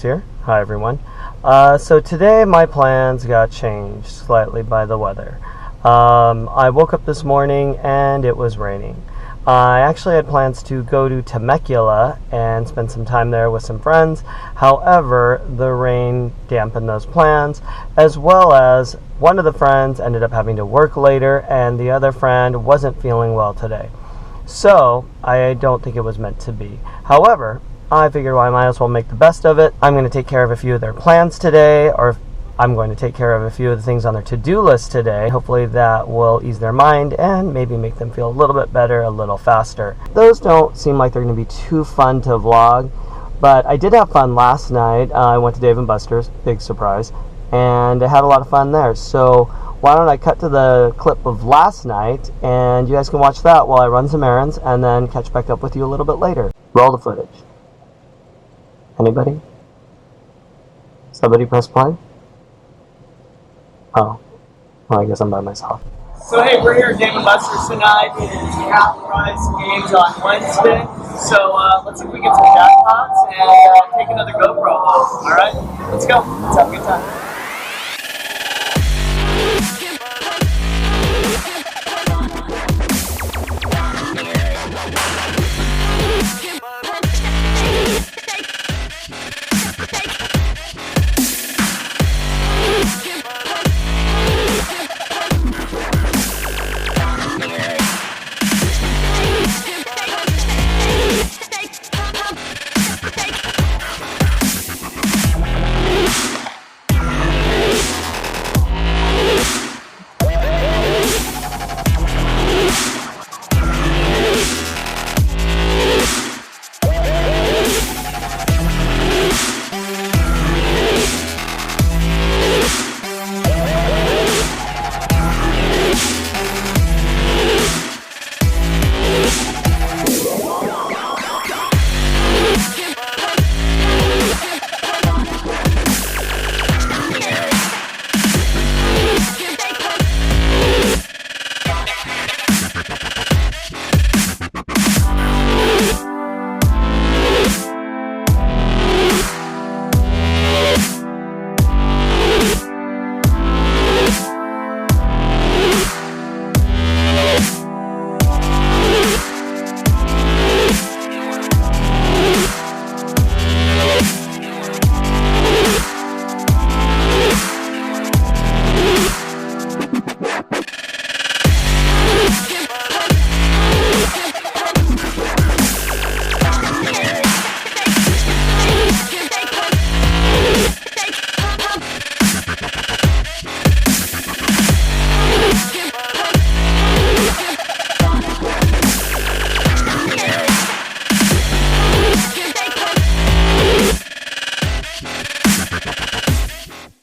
here. Hi everyone. So today my plans got changed slightly by the weather. I woke up this morning and it was raining. I actually had plans to go to Temecula and spend some time there with some friends. However, the rain dampened those plans, as well as one of the friends ended up having to work later and the other friend wasn't feeling well today. So I don't think it was meant to be. However, I figured, well, I might as well make the best of it. I'm going to take care of a few of their plans today, or I'm going to take care of a few of the things on their to-do list today. Hopefully that will ease their mind and maybe make them feel a little bit better, a little faster. Those don't seem like they're going to be too fun to vlog, but I did have fun last night. I went to Dave & Buster's, big surprise, and I had a lot of fun there. So why don't I cut to the clip of last night, and you guys can watch that while I run some errands, and then catch back up with you a little bit later. Roll the footage. Anybody? Somebody press play? Oh. Well, I guess I'm by myself. So hey, we're here at Dave & Buster's tonight. It is half price games on Wednesday. So let's see if we get some jackpots and take another GoPro home. Alright? Let's go. Let's have a good time.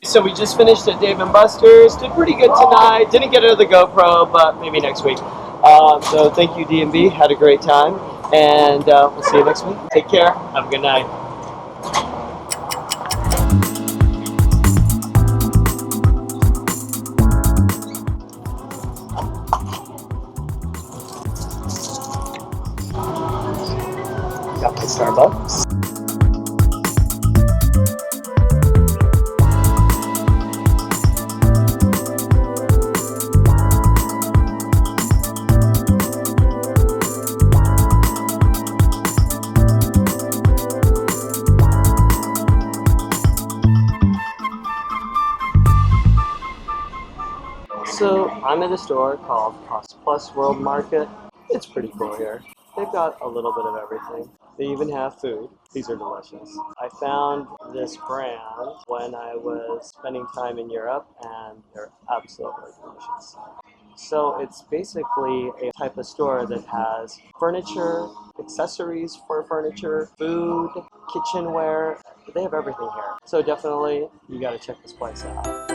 So we just finished at Dave & Buster's. Did pretty good tonight. Didn't get out of the GoPro, but maybe next week. So thank you, D&B. Had a great time. And we'll see you next week. Take care. Have a good night. Got my Starbucks. So I'm at a store called Cost Plus World Market. It's pretty cool here. They've got a little bit of everything. They even have food. These are delicious. I found this brand when I was spending time in Europe, and they're absolutely delicious. So it's basically a type of store that has furniture, accessories for furniture, food, kitchenware. They have everything here. So definitely, you gotta check this place out.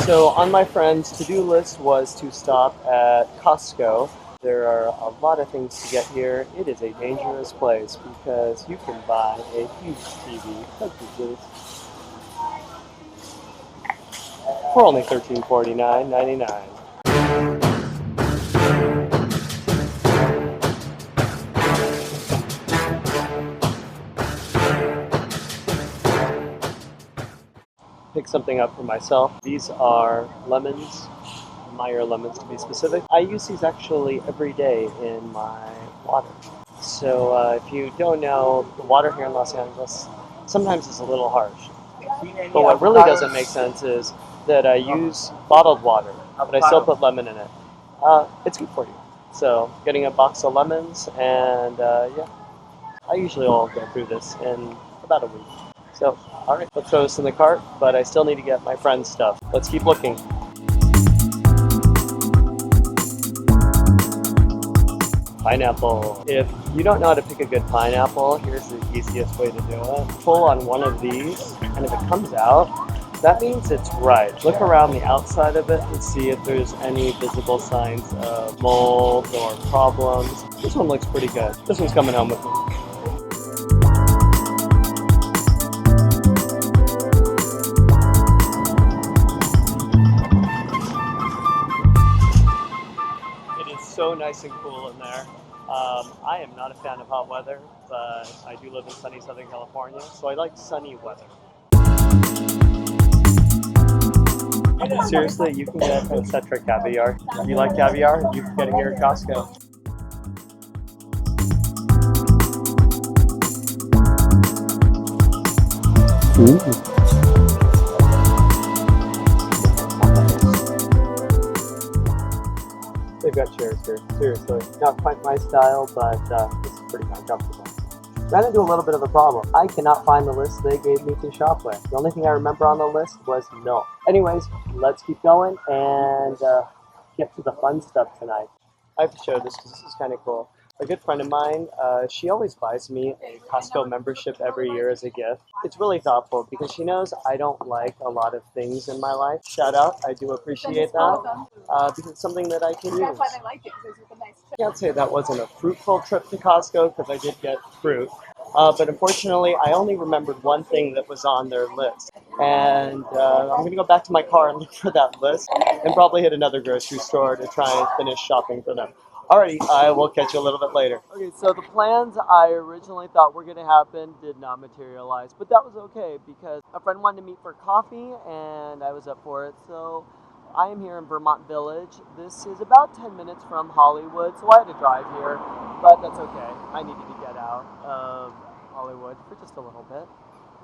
So on my friend's to-do list was to stop at Costco. there are a lot of things to get here. It is a dangerous place because you can buy a huge TV, please, for only $13.49.99. Pick something up for myself. These are lemons, Meyer lemons to be specific. I use these actually every day in my water. So if you don't know, the water here in Los Angeles sometimes is a little harsh. But what really doesn't make sense is that I use bottled water, but I still put lemon in it. It's good for you. So getting a box of lemons, and yeah, I usually will go through this in about a week. So, all right, let's throw this in the cart, but I still need to get my friend's stuff. Let's keep looking. Pineapple. If you don't know how to pick a good pineapple, here's the easiest way to do it. Pull on one of these, and if it comes out, that means it's right. Look around the outside of it and see if there's any visible signs of mold or problems. This one looks pretty good. This one's coming home with me. So nice and cool in there. I am not a fan of hot weather, but I do live in sunny Southern California, so I like sunny weather. Seriously, you can get Cetra caviar. If you like caviar, you can get it here at Costco. Ooh. They've got chairs here, seriously. Not quite my style, but this is pretty uncomfortable. Ran into a little bit of a problem. I cannot find the list they gave me to shop with. The only thing I remember on the list was milk. Anyways, let's keep going and get to the fun stuff tonight. I have to show this because this is kind of cool. A good friend of mine, she always buys me a Costco membership every year as a gift. It's really thoughtful because she knows I don't like a lot of things in my life. Shout out, I do appreciate that because it's something that I can use. That's why they like it, because it's a nice I can't say that wasn't a fruitful trip to Costco because I did get fruit. But unfortunately, I only remembered one thing that was on their list. And I'm going to go back to my car and look for that list and probably hit another grocery store to try and finish shopping for them. Alrighty, I will catch you a little bit later. Okay, so the plans I originally thought were going to happen did not materialize, but that was okay because a friend wanted to meet for coffee and I was up for it. So I am here in Vermont Village. This is about 10 minutes from Hollywood, so I had to drive here, but that's okay. I needed to get out of Hollywood for just a little bit.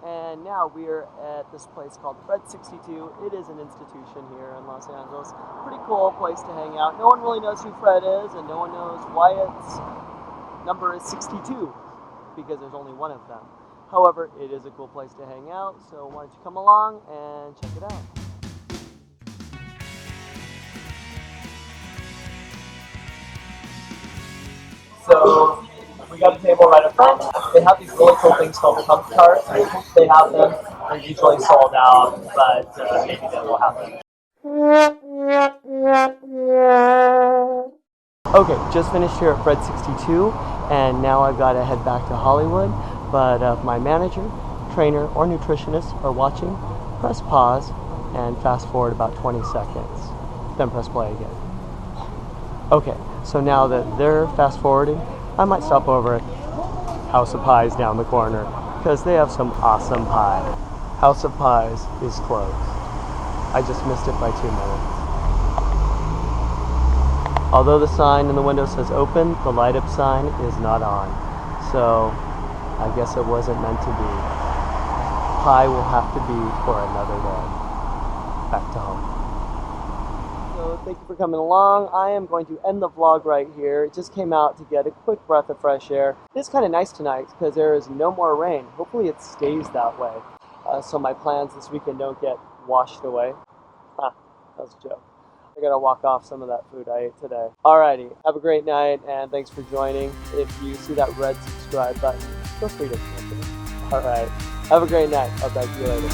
And now we're at this place called Fred 62. It is an institution here in Los Angeles. Pretty cool place to hang out. No one really knows who Fred is, and no one knows why its number is 62, because there's only one of them. However, it is a cool place to hang out, so why don't you come along and check it out. So we got a table right up front. They have these really cool things called pump carts. They have them. They're usually sold out, but maybe that will happen. Okay, just finished here at Fred 62, and now I've got to head back to Hollywood. But if my manager, trainer, or nutritionist are watching, press pause and fast forward about 20 seconds. Then press play again. Okay, so now that they're fast forwarding, I might stop over at House of Pies down the corner because they have some awesome pie. House of Pies is closed. I just missed it by 2 minutes. Although the sign in the window says open, the light up sign is not on. So I guess it wasn't meant to be. Pie will have to be for another day. Back to home. So thank you for coming along. I am going to end the vlog right here. It just came out to get a quick breath of fresh air. It's kind of nice tonight because there is no more rain. Hopefully it stays that way. So my plans this weekend don't get washed away. That was a joke. I gotta walk off some of that food I ate today. Alrighty, have a great night and thanks for joining. If you see that red subscribe button, feel free to click it. Alright, have a great night. I'll talk to you later.